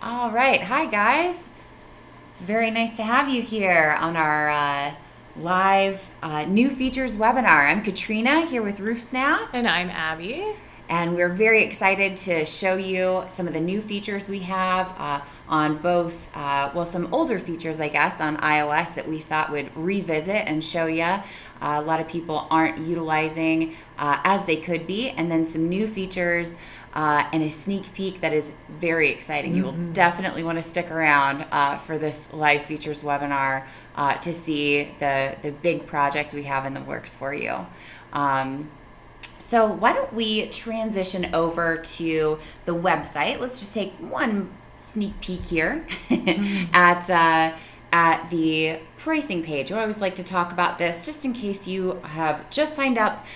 All right. Hi, guys. It's very nice to have you here on our live new features webinar. I'm Katrina here with RoofSnap. And I'm Abby. And we're very excited to show you some of the new features we have on both, some older features, I guess, on iOS that we thought would revisit and show you. A lot of people aren't utilizing as they could be, and then some new features and a sneak peek that is very exciting. You will definitely want to stick around for this live features webinar to see the big project we have in the works for you. So why don't we transition over to the website? Let's just take one sneak peek here at the pricing page. I always like to talk about this just in case you have just signed up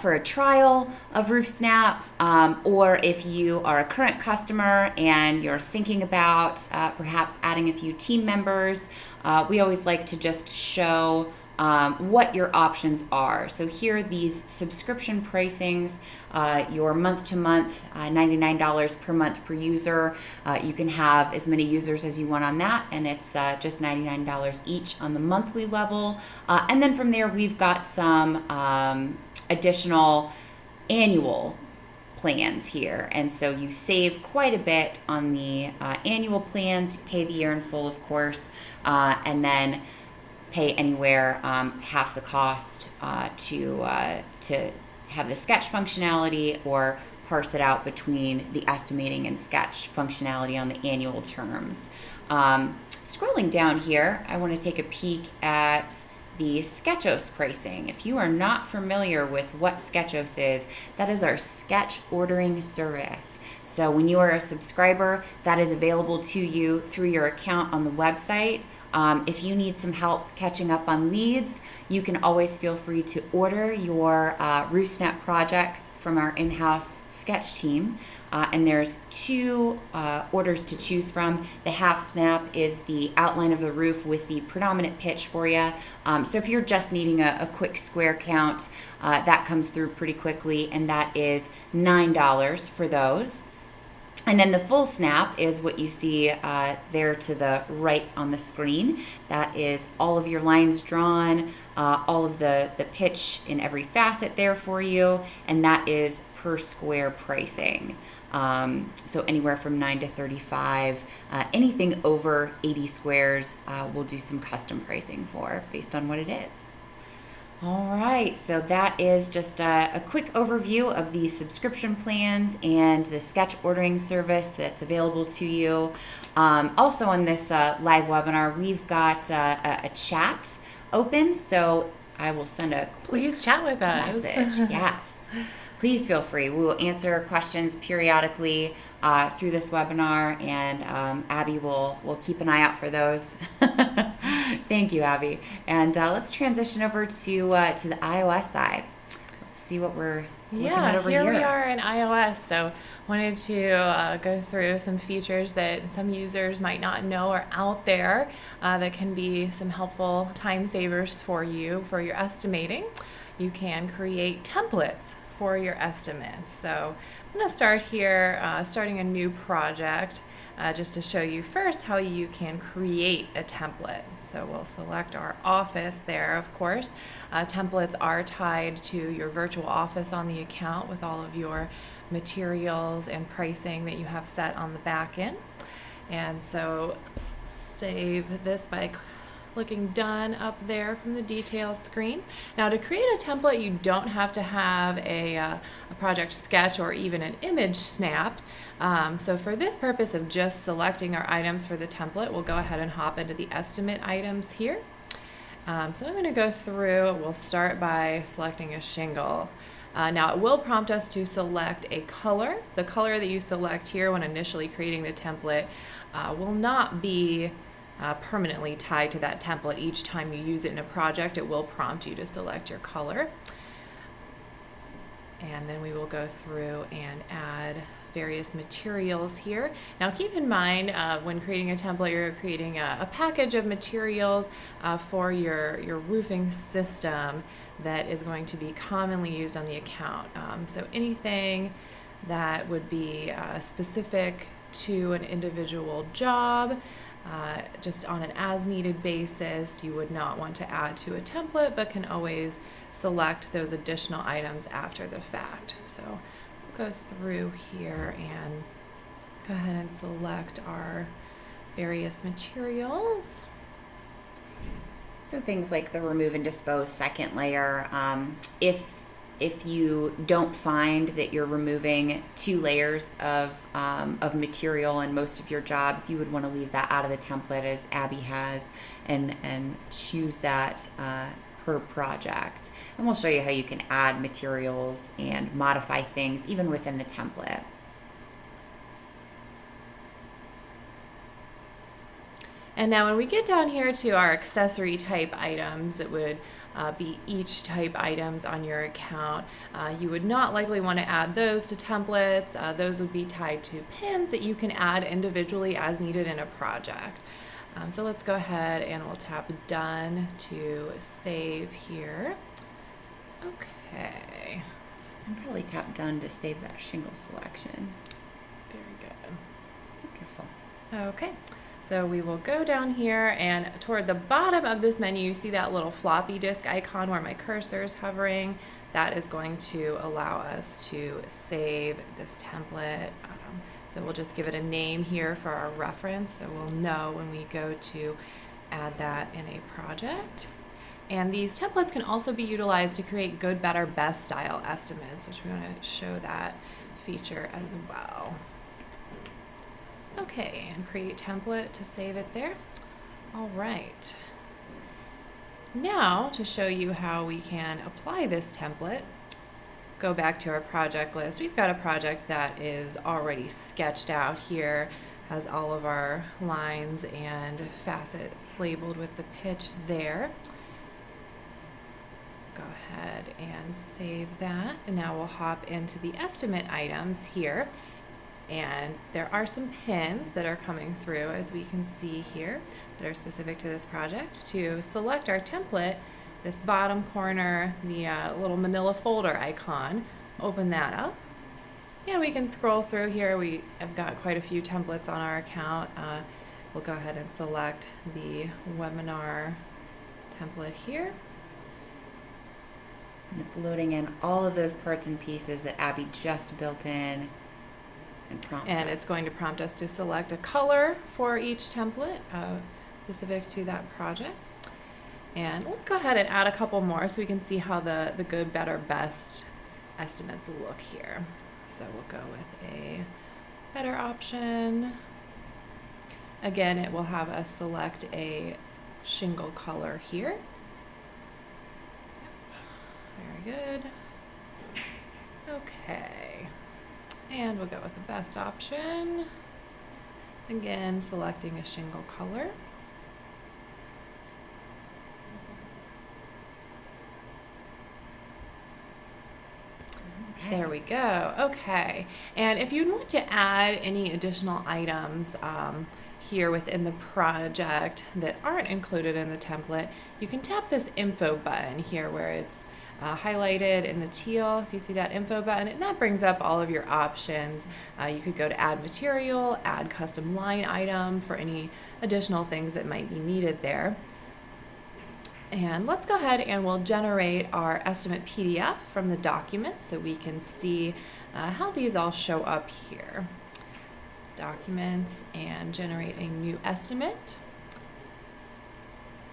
for a trial of RoofSnap, or if you are a current customer and you're thinking about perhaps adding a few team members. We always like to just show what your options are. So here are these subscription pricings, your month-to-month, $99 per month per user. You can have as many users as you want on that, and it's just $99 each on the monthly level. And then from there, we've got some additional annual plans here, and so you save quite a bit on the annual plans. You pay the year in full, of course, and then pay anywhere half the cost to have the sketch functionality, or parse it out between the estimating and sketch functionality on the annual terms. Scrolling down here, I want to take a peek at the Sketchos pricing. If you are not familiar with what Sketchos is, that is our sketch ordering service. So when you are a subscriber, that is available to you through your account on the website. If you need some help catching up on leads, you can always feel free to order your RoofSnap projects from our in-house sketch team. And there's two orders to choose from. The half snap is the outline of the roof with the predominant pitch for you. So if you're just needing a quick square count, that comes through pretty quickly, and that is $9 for those. And then the full snap is what you see there to the right on the screen. That is all of your lines drawn, all of the pitch in every facet there for you, and that is per square pricing. So anywhere from 9 to 35, anything over 80 squares, we'll do some custom pricing for based on what it is. All right, so that is just a quick overview of the subscription plans and the sketch ordering service that's available to you. Also on this live webinar, we've got a chat open, so I will send a quick Please chat with us. message. Yes. Please feel free. We will answer questions periodically through this webinar, and Abby will keep an eye out for those. Thank you, Abby. And let's transition over to the iOS side. Let's see what we're looking at over here. Here we are in iOS. So wanted to go through some features that some users might not know are out there that can be some helpful time savers for you for your estimating. You can create templates for your estimates. So I'm going to start here, starting a new project, just to show you first how you can create a template. So we'll select our office there, of course. Templates are tied to your virtual office on the account with all of your materials and pricing that you have set on the back end. And so save this by looking done up there from the details screen. Now to create a template, you don't have to have a project sketch or even an image snapped. So for this purpose of just selecting our items for the template, we'll go ahead and hop into the estimate items here. So I'm going to go through, we'll start by selecting a shingle. Now it will prompt us to select a color. The color that you select here when initially creating the template will not be permanently tied to that template. Each time you use it in a project, it will prompt you to select your color. And then we will go through and add various materials here. Now keep in mind when creating a template, you're creating a package of materials for your roofing system that is going to be commonly used on the account. So anything that would be specific to an individual job, just on an as-needed basis. You would not want to add to a template, but can always select those additional items after the fact. So we'll go through here and go ahead and select our various materials. So things like the remove and dispose second layer, if you don't find that you're removing 2 layers of material in most of your jobs, you would want to leave that out of the template as Abby has, and choose that per project. And we'll show you how you can add materials and modify things even within the template. And now when we get down here to our accessory type items that would be each type items on your account, you would not likely want to add those to templates. Those would be tied to pins that you can add individually as needed in a project. So let's go ahead and we'll tap done to save here. Okay. And probably tap done to save that shingle selection. Very good. Wonderful. Okay. So we will go down here, and toward the bottom of this menu, you see that little floppy disk icon where my cursor is hovering. That is going to allow us to save this template. So we'll just give it a name here for our reference, so we'll know when we go to add that in a project. And these templates can also be utilized to create good, better, best style estimates, which we want to show that feature as well. Okay, and create template to save it there. All right. Now, to show you how we can apply this template, go back to our project list. We've got a project that is already sketched out here, has all of our lines and facets labeled with the pitch there. Go ahead and save that. And now we'll hop into the estimate items here. And there are some pins that are coming through, as we can see here, that are specific to this project. To select our template, this bottom corner, the little manila folder icon, open that up. And we can scroll through here. We have got quite a few templates on our account. We'll go ahead and select the webinar template here. And it's loading in all of those parts and pieces that Abby just built in. And it's going to prompt us to select a color for each template specific to that project. And let's go ahead and add a couple more so we can see how the good, better, best estimates look here. So we'll go with a better option. Again, it will have us select a shingle color here. Very good. Okay. And we'll go with the best option. Again, selecting a shingle color. There we go. Okay. And if you want to add any additional items here within the project that aren't included in the template, you can tap this info button here where it's highlighted in the teal. If you see that info button, and that brings up all of your options. You could go to add material, add custom line item for any additional things that might be needed there. And let's go ahead and we'll generate our estimate PDF from the document so we can see how these all show up here. Documents and generate a new estimate.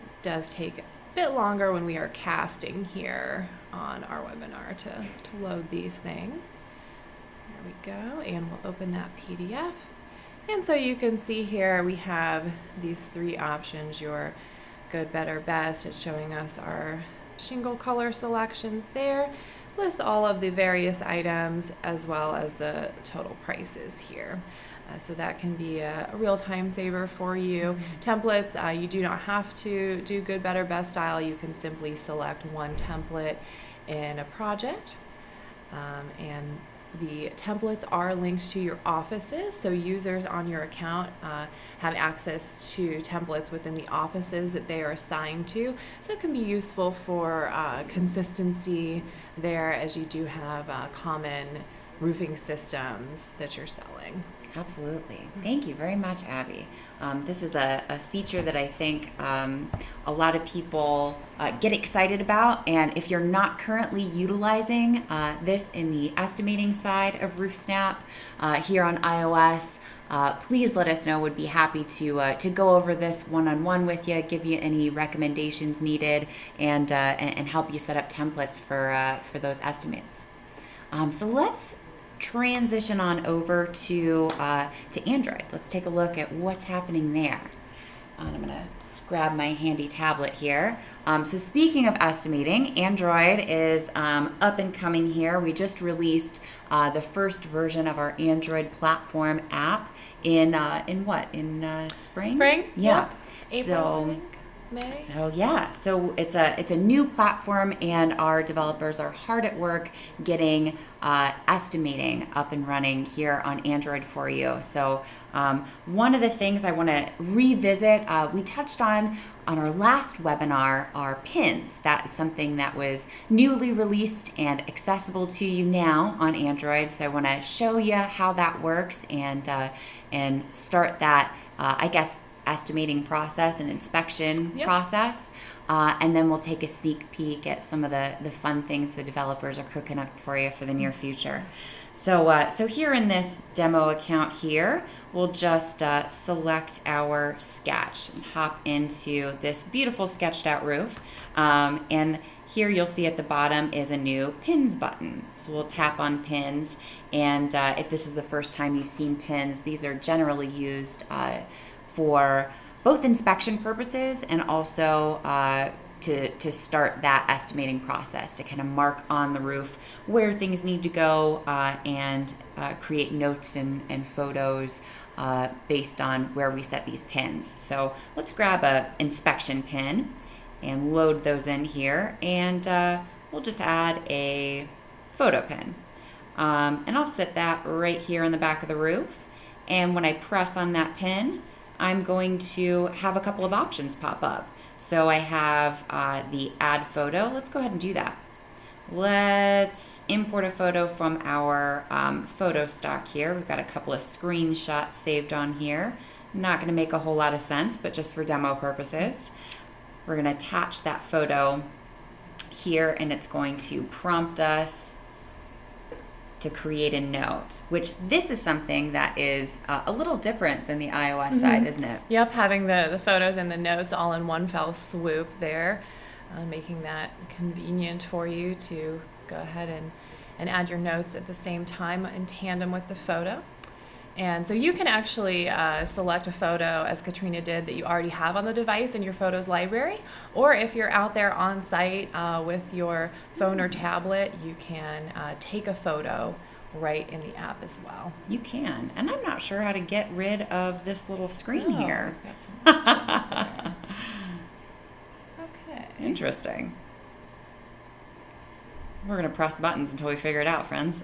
It does take a bit longer when we are casting here on our webinar to load these things. There we go, and we'll open that PDF. And so you can see here we have these 3 options, your good, better, best. It's showing us our shingle color selections there, lists all of the various items as well as the total prices here. So that can be a real time saver for you. Templates, you do not have to do good, better, best style. You can simply select one template in a project. And the templates are linked to your offices, so users on your account have access to templates within the offices that they are assigned to. So it can be useful for consistency there, as you do have common roofing systems that you're selling. Absolutely. Thank you very much, Abby. This is a feature that I think a lot of people get excited about. And if you're not currently utilizing this in the estimating side of RoofSnap here on iOS, please let us know. Would be happy to go over this one-on-one with you, give you any recommendations needed, and help you set up templates for those estimates. So let's transition on over to Android. Let's take a look at what's happening there. I'm going to grab my handy tablet here. So speaking of estimating, Android is up and coming here. We just released the first version of our Android platform app in spring? Spring? Yeah. Yep. April, I think. May? So it's a new platform, and our developers are hard at work getting estimating up and running here on Android for you. So one of the things I want to revisit, we touched on our last webinar, are pins. That is something that was newly released and accessible to you now on Android. So I want to show you how that works and start that, estimating process and inspection process. And then we'll take a sneak peek at some of the fun things the developers are cooking up for you for the near future. So here in this demo account here, we'll just select our sketch and hop into this beautiful sketched out roof. And here you'll see at the bottom is a new pins button. So we'll tap on pins. And if this is the first time you've seen pins, these are generally used for both inspection purposes and also to start that estimating process, to kind of mark on the roof where things need to go and create notes and photos based on where we set these pins. So let's grab a inspection pin and load those in here, and we'll just add a photo pin. And I'll set that right here in the back of the roof. And when I press on that pin, I'm going to have a couple of options pop up. So I have the add photo. Let's go ahead and do that. Let's import a photo from our photo stock here. We've got a couple of screenshots saved on here. Not going to make a whole lot of sense, but just for demo purposes. We're going to attach that photo here, and it's going to prompt us to create a note, which this is something that is a little different than the iOS side, isn't it? Yep, having the photos and the notes all in one fell swoop there, making that convenient for you to go ahead and add your notes at the same time in tandem with the photo. And so you can actually select a photo, as Katrina did, that you already have on the device in your photos library. Or if you're out there on site with your phone or tablet, you can take a photo right in the app as well. You can. And I'm not sure how to get rid of this little screen here. We've got some options there. Okay. Interesting. We're going to press the buttons until we figure it out, friends.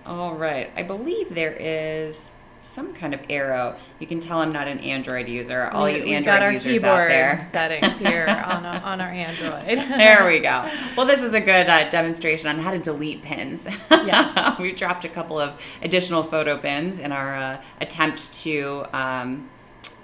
All right, I believe there is some kind of arrow. You can tell I'm not an Android user. All you Android users out there. We've got our keyboard settings here on our Android. There we go. Well, this is a good demonstration on how to delete pins. Yes. We dropped a couple of additional photo pins in our attempt to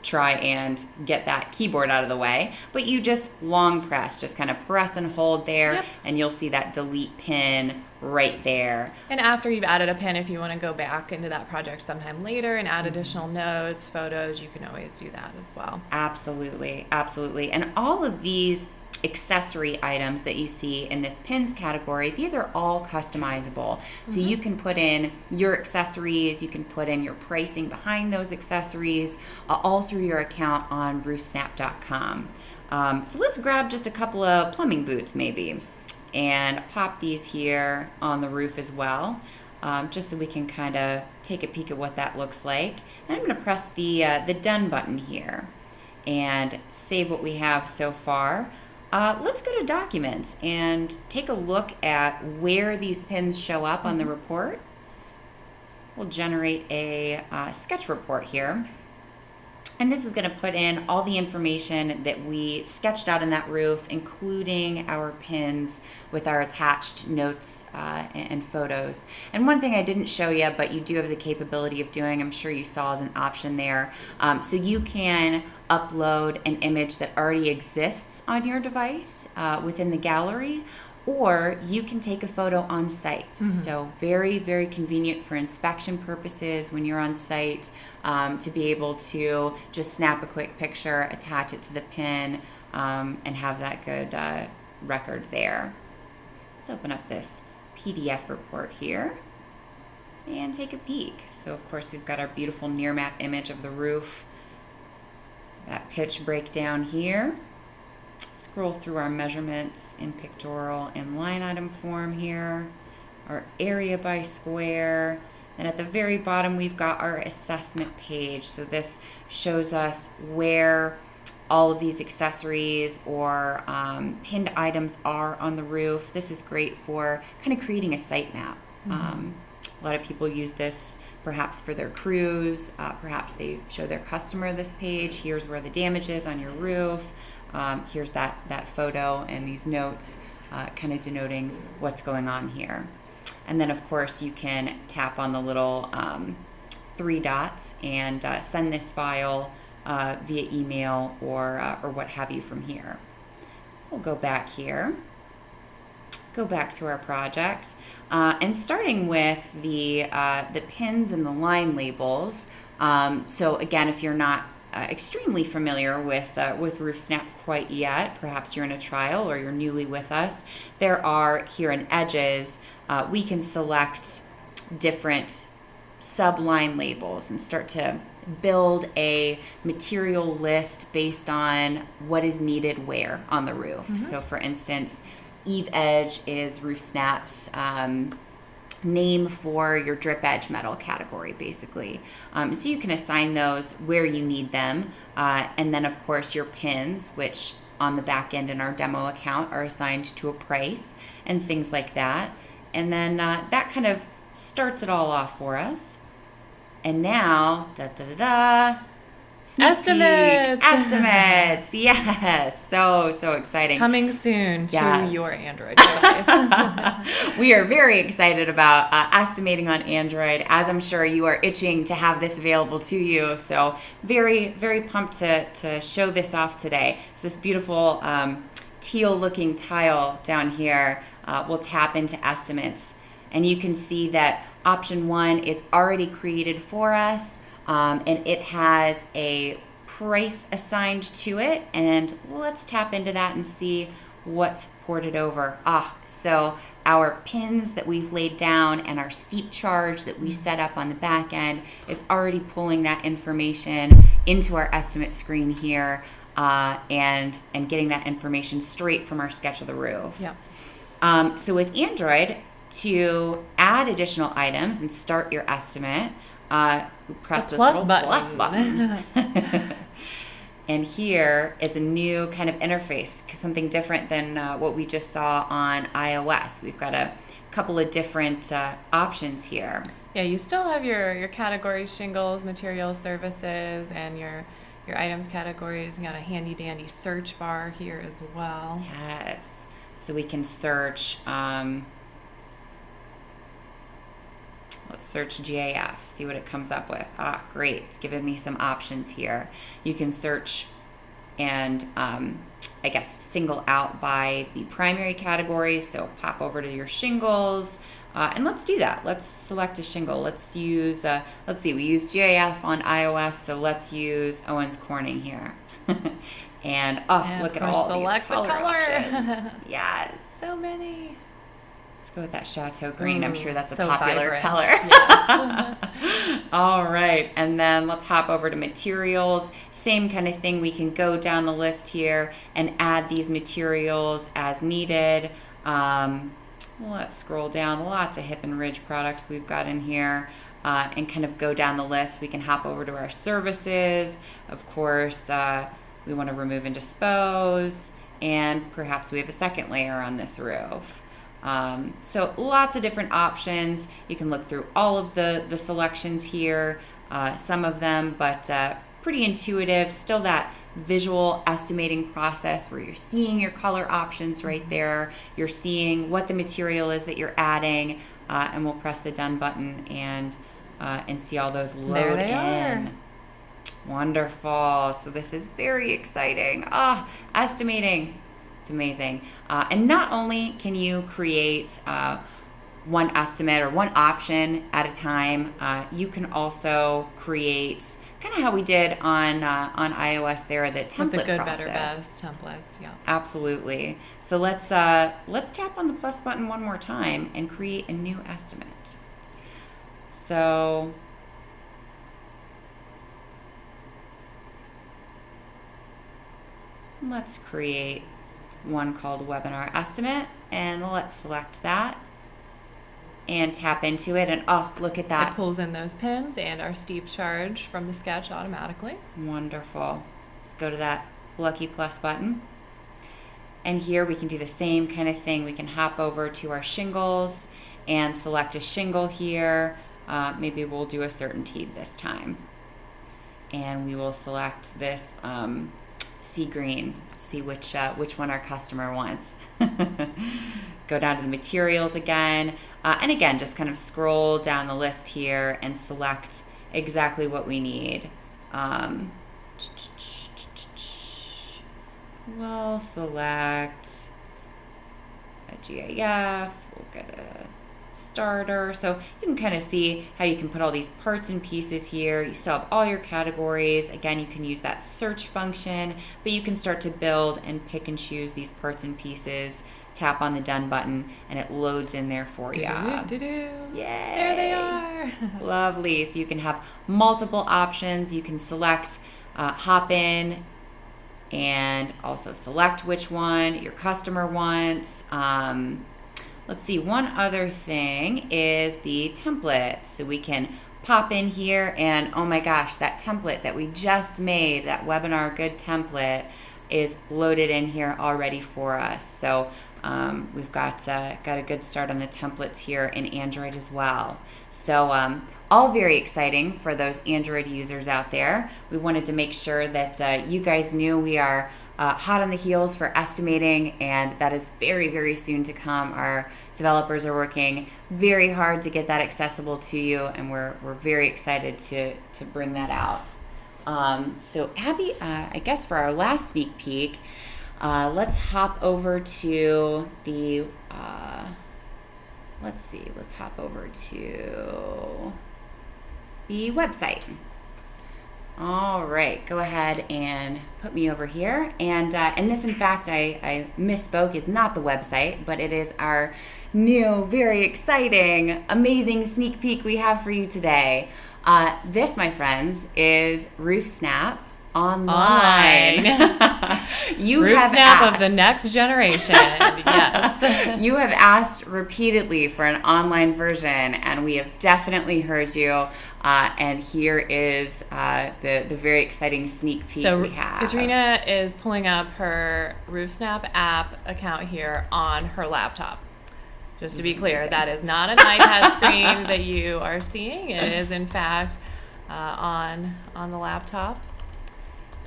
try and get that keyboard out of the way. But you just long press, just kind of press and hold there, and you'll see that delete pin right there. And after you've added a pin, if you want to go back into that project sometime later and add additional notes, photos, you can always do that as well. Absolutely, absolutely. And all of these accessory items that you see in this pins category, these are all customizable. So you can put in your accessories, you can put in your pricing behind those accessories, all through your account on roofsnap.com. So let's grab just a couple of plumbing boots maybe, and pop these here on the roof as well, just so we can kind of take a peek at what that looks like. And I'm going to press the done button here and save what we have so far. Let's go to documents and take a look at where these pins show up on the report. We'll generate a sketch report here. And this is going to put in all the information that we sketched out in that roof, including our pins with our attached notes and photos. And one thing I didn't show you, but you do have the capability of doing, I'm sure you saw as an option there. So you can upload an image that already exists on your device within the gallery, or you can take a photo on site. So very, very convenient for inspection purposes when you're on site, to be able to just snap a quick picture, attach it to the pin, and have that good record there. Let's open up this PDF report here and take a peek. So of course we've got our beautiful near map image of the roof, that pitch breakdown here. Scroll through our measurements in pictorial and line item form here, our area by square. And at the very bottom, we've got our assessment page. So this shows us where all of these accessories or pinned items are on the roof. This is great for kind of creating a site map. A lot of people use this perhaps for their crews. Perhaps they show their customer this page. Here's where the damage is on your roof. Here's that photo and these notes kind of denoting what's going on here. And then of course you can tap on the little 3 dots and send this file via email or what have you from here. We'll go back here, go back to our project, and starting with the pins and the line labels. So again, if you're not extremely familiar with RoofSnap quite yet, perhaps you're in a trial or you're newly with us, there are here in edges, we can select different sub-line labels and start to build a material list based on what is needed where on the roof. So for instance, Eve Edge is RoofSnap's name for your drip edge metal category, basically. So you can assign those where you need them. And then of course your pins, which on the back end in our demo account are assigned to a price and things like that. And then that kind of starts it all off for us. And now, estimates. Yes, so exciting. Coming soon to your Android device. We are very excited about estimating on Android, as I'm sure you are itching to have this available to you. So very, very pumped to show this off today. So this beautiful teal looking tile down here will tap into estimates. And you can see that option 1 is already created for us, and it has a price assigned to it. And let's tap into that and see what's ported over. So our pins that we've laid down and our steep charge that we set up on the back end is already pulling that information into our estimate screen here, and getting that information straight from our sketch of the roof. Yep. So with Android, to add additional items and start your estimate, press this little plus button. And here is a new kind of interface, something different than what we just saw on iOS. We've got a couple of different options here. Yeah, you still have your categories: shingles, materials, services, and your items categories. You got a handy dandy search bar here as well. Yes. So we can search. Let's search GAF, see what it comes up with. Great. It's giving me some options here. You can search and I guess single out by the primary categories. So pop over to your shingles, and let's do that. Let's select a shingle. Let's use, let's see, we use GAF on iOS, so let's use Owens Corning here. And look at all these color options. Yes. So many. Go with that chateau green. I'm sure that's a so popular vibrant. color. Yes. All right, and then let's hop over to materials. Same kind of thing. We can go down the list here and add these materials as needed. Let's scroll down. Lots of Hip and Ridge products we've got in here, and kind of go down the list. We can hop over to our services. Of course, we want to remove and dispose, and perhaps we have a second layer on this roof. So lots of different options. You can look through all of the selections here, some of them, but pretty intuitive, still that visual estimating process where you're seeing your color options right there, you're seeing what the material is that you're adding, and we'll press the done button and see all those load there they in. are. Wonderful. So this is very exciting. Estimating. It's amazing. And not only can you create one estimate or one option at a time, you can also create kind of how we did on iOS there, the template With the good, process. better, best templates. Yeah. Absolutely. So let's tap on the plus button one more time and create a new estimate. So let's create one called Webinar Estimate, and let's select that and tap into it, and look at that. It pulls in those pins and our steep charge from the sketch automatically. Wonderful. Let's go to that lucky plus button. And here we can do the same kind of thing. We can hop over to our shingles and select a shingle here. Maybe we'll do a certainty this time. And we will select this sea green, see which one our customer wants. Go down to the materials again, and again, just kind of scroll down the list here and select exactly what we need. We'll select a GIF, we'll get a starter. So you can kind of see how you can put all these parts and pieces here. You still have all your categories. Again, you can use that search function, but you can start to build and pick and choose these parts and pieces. Tap on the done button and it loads in there for you. Yay! There they are. Lovely. So you can have multiple options. You can select, hop in, and also select which one your customer wants. Let's see, one other thing is the template. So we can pop in here and, oh my gosh, that template that we just made, that Webinar Good template, is loaded in here already for us. So we've got a good start on the templates here in Android as well. So all very exciting for those Android users out there. We wanted to make sure that you guys knew we are hot on the heels for estimating, and that is very, very soon to come. Our developers are working very hard to get that accessible to you, and we're very excited to bring that out. So Abby, I guess for our last sneak peek, let's hop over to the, let's hop over to the website. All right, go ahead and put me over here. And this, in fact, I misspoke, is not the website, but it is our new, very exciting, amazing sneak peek we have for you today. This, my friends, is RoofSnap Online. You have RoofSnap asked, of the next generation. Yes. You have asked repeatedly for an online version, and we have definitely heard you. And here is the very exciting sneak peek we have. Katrina is pulling up her RoofSnap app account here on her laptop. Just to be clear, that is not an iPad screen that you are seeing. It is, in fact, on the laptop.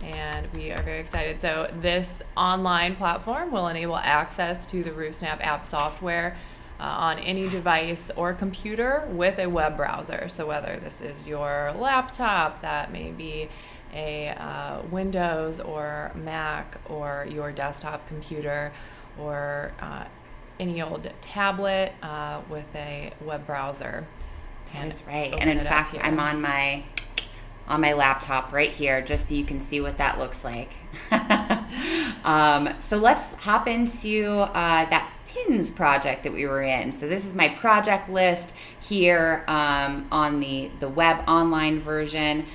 And we are very excited. So this online platform will enable access to the RoofSnap app software on any device or computer with a web browser. So whether this is your laptop, that may be a Windows or Mac, or your desktop computer, or any old tablet with a web browser. That's right. And in fact, I'm on my laptop right here, just so you can see what that looks like. So let's hop into that pins project that we were in. So this is my project list here on the web online version.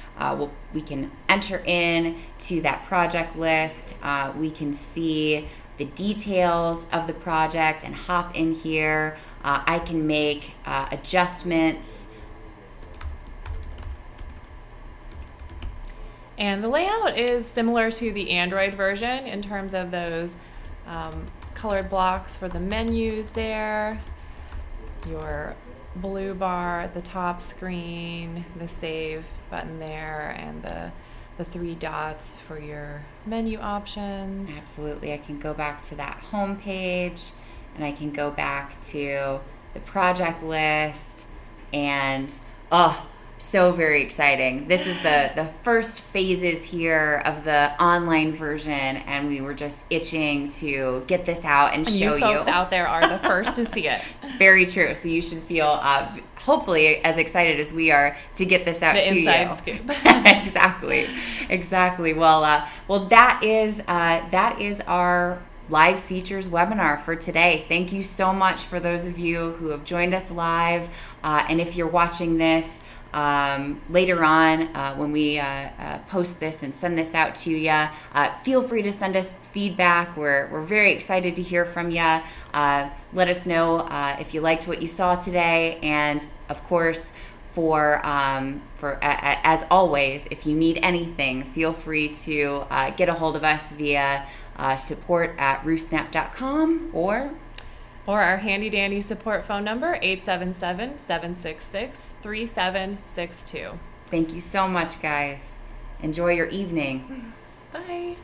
We can enter in to that project list. We can see the details of the project and hop in here. I can make adjustments. And the layout is similar to the Android version in terms of those colored blocks for the menus there, your blue bar at the top screen, the save button there, and the the 3 dots for your menu options. Absolutely. I can go back to that home page, and I can go back to the project list, and so very exciting. This is the first phases here of the online version, and we were just itching to get this out and show you. Folks out there are the first to see it. It's very true. So you should feel hopefully as excited as we are to get this out to you. The inside scoop. Exactly. Well, that is our live features webinar for today. Thank you so much for those of you who have joined us live, and if you're watching this later on when we post this and send this out to you, feel free to send us feedback. We're very excited to hear from you. Let us know if you liked what you saw today, and of course, for as always, if you need anything, feel free to get a hold of us via support@roofsnap.com or our handy dandy support phone number, 877-766-3762. Thank you so much, guys. Enjoy your evening. Bye.